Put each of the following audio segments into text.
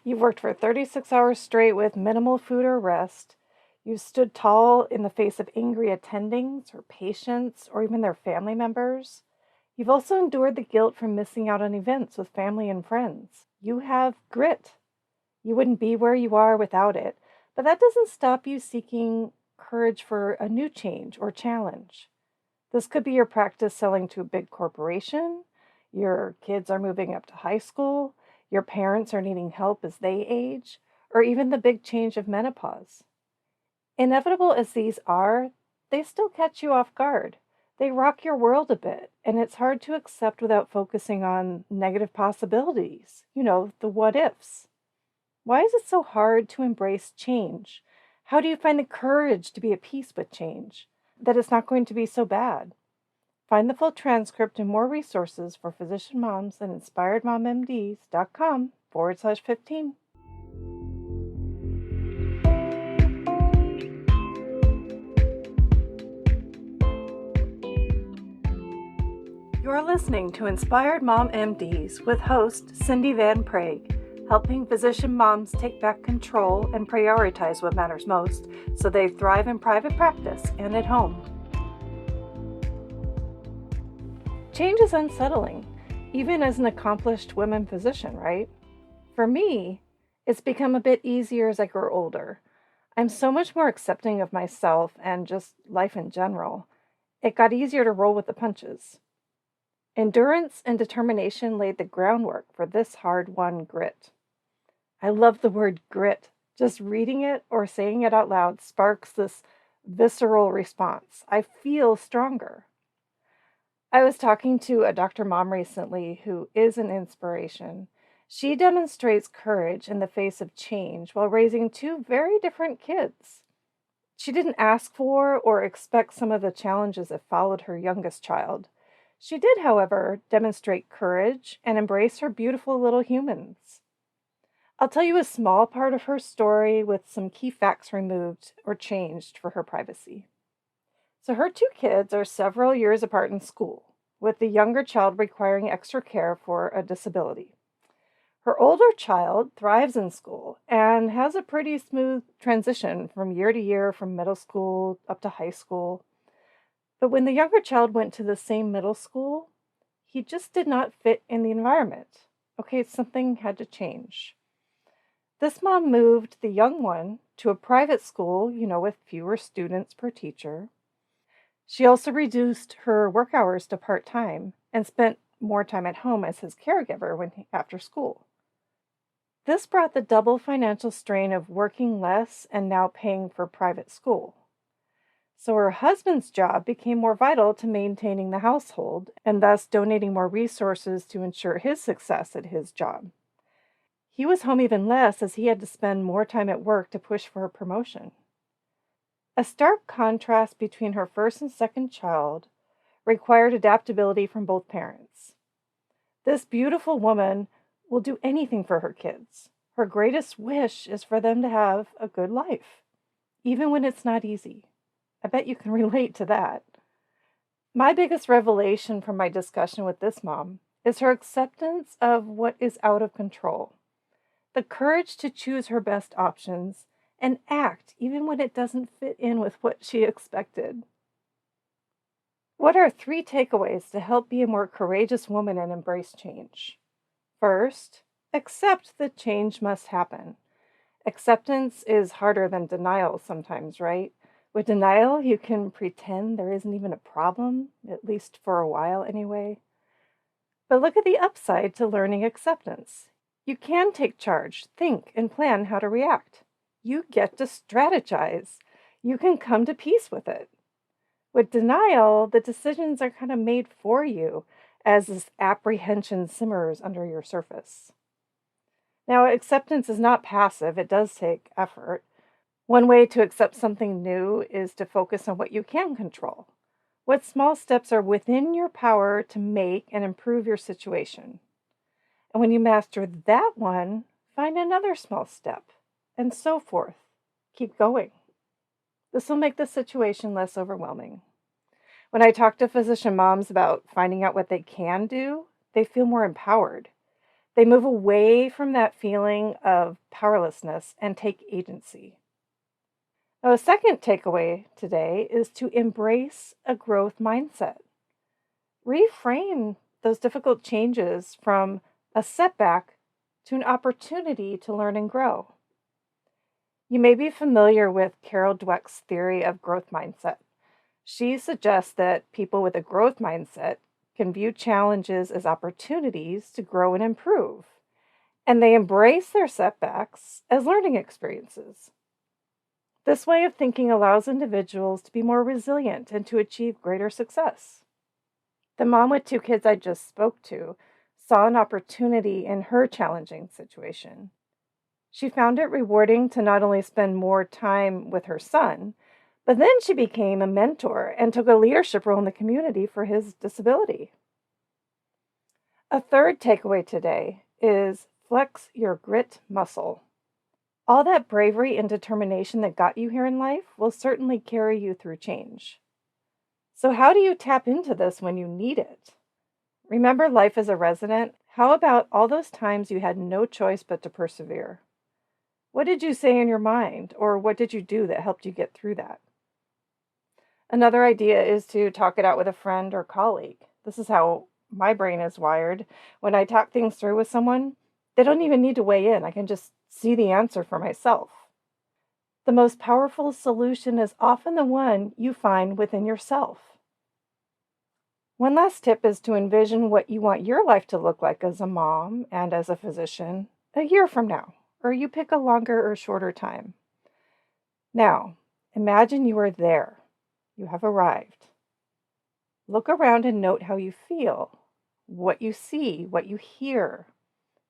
You've worked for 36 hours straight with minimal food or rest. You've stood tall in the face of angry attendings or patients or even their family members. You've also endured the guilt from missing out on events with family and friends. You have grit. You wouldn't be where you are without it, but that doesn't stop you seeking courage for a new change or challenge. This could be your practice selling to a big corporation, your kids are moving up to high school, your parents are needing help as they age, or even the big change of menopause. Inevitable as these are, they still catch you off guard. They rock your world a bit, and it's hard to accept without focusing on negative possibilities, the what ifs. Why is it so hard to embrace change? How do you find the courage to be at peace with change? That it's not going to be so bad? Find the full transcript and more resources for physician moms at inspiredmommds.com/15. You're listening to Inspired Mom MDs with host Cindy Van Prague, helping physician moms take back control and prioritize what matters most so they thrive in private practice and at home. Change is unsettling, even as an accomplished women physician, right? For me, it's become a bit easier as I grow older. I'm so much more accepting of myself and just life in general. It got easier to roll with the punches. Endurance and determination laid the groundwork for this hard-won grit. I love the word grit. Just reading it or saying it out loud sparks this visceral response. I feel stronger. I was talking to a Dr. Mom recently who is an inspiration. She demonstrates courage in the face of change while raising two very different kids. She didn't ask for or expect some of the challenges that followed her youngest child. She did, however, demonstrate courage and embrace her beautiful little humans. I'll tell you a small part of her story with some key facts removed or changed for her privacy. So her two kids are several years apart in school, with the younger child requiring extra care for a disability. Her older child thrives in school and has a pretty smooth transition from year to year from middle school up to high school. But when the younger child went to the same middle school, he just did not fit in the environment. Okay, something had to change. This mom moved the young one to a private school, with fewer students per teacher. She also reduced her work hours to part-time and spent more time at home as his caregiver after school. This brought the double financial strain of working less and now paying for private school. So her husband's job became more vital to maintaining the household and thus donating more resources to ensure his success at his job. He was home even less as he had to spend more time at work to push for a promotion. A stark contrast between her first and second child required adaptability from both parents. This beautiful woman will do anything for her kids. Her greatest wish is for them to have a good life, even when it's not easy. I bet you can relate to that. My biggest revelation from my discussion with this mom is her acceptance of what is out of control, the courage to choose her best options and act even when it doesn't fit in with what she expected. What are 3 takeaways to help be a more courageous woman and embrace change? First, accept that change must happen. Acceptance is harder than denial sometimes, right? With denial, you can pretend there isn't even a problem, at least for a while anyway. But look at the upside to learning acceptance. You can take charge, think, and plan how to react. You get to strategize. You can come to peace with it. With denial, the decisions are kind of made for you as this apprehension simmers under your surface. Now, acceptance is not passive. It does take effort. One way to accept something new is to focus on what you can control. What small steps are within your power to make and improve your situation? And when you master that one, find another small step, and so forth. Keep going. This will make the situation less overwhelming. When I talk to physician moms about finding out what they can do, they feel more empowered. They move away from that feeling of powerlessness and take agency. Now, a second takeaway today is to embrace a growth mindset. Reframe those difficult changes from a setback to an opportunity to learn and grow. You may be familiar with Carol Dweck's theory of growth mindset. She suggests that people with a growth mindset can view challenges as opportunities to grow and improve, and they embrace their setbacks as learning experiences. This way of thinking allows individuals to be more resilient and to achieve greater success. The mom with 2 kids I just spoke to saw an opportunity in her challenging situation. She found it rewarding to not only spend more time with her son, but then she became a mentor and took a leadership role in the community for his disability. A third takeaway today is flex your grit muscle. All that bravery and determination that got you here in life will certainly carry you through change. So how do you tap into this when you need it? Remember life as a resident? How about all those times you had no choice but to persevere? What did you say in your mind, or what did you do that helped you get through that? Another idea is to talk it out with a friend or colleague. This is how my brain is wired. When I talk things through with someone, they don't even need to weigh in. I can just see the answer for myself. The most powerful solution is often the one you find within yourself. One last tip is to envision what you want your life to look like as a mom and as a physician a year from now, or you pick a longer or shorter time. Now, imagine you are there. You have arrived. Look around and note how you feel, what you see, what you hear,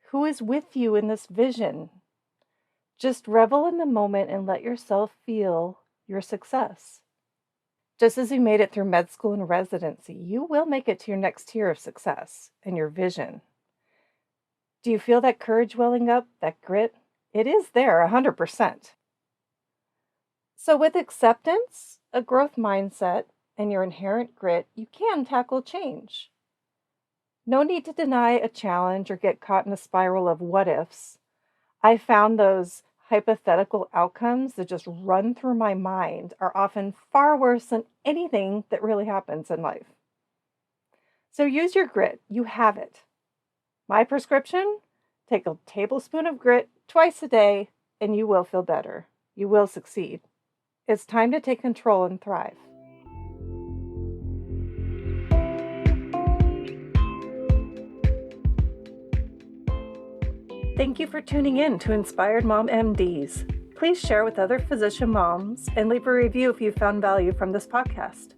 who is with you in this vision. Just revel in the moment and let yourself feel your success. Just as you made it through med school and residency, you will make it to your next tier of success and your vision. Do you feel that courage welling up, that grit? It is there, 100%. So with acceptance, a growth mindset, and your inherent grit, you can tackle change. No need to deny a challenge or get caught in a spiral of what ifs. I found those hypothetical outcomes that just run through my mind are often far worse than anything that really happens in life. So use your grit. You have it. My prescription? Take a tablespoon of grit twice a day, and you will feel better. You will succeed. It's time to take control and thrive. Thank you for tuning in to Inspired Mom MDs. Please share with other physician moms and leave a review if you found value from this podcast.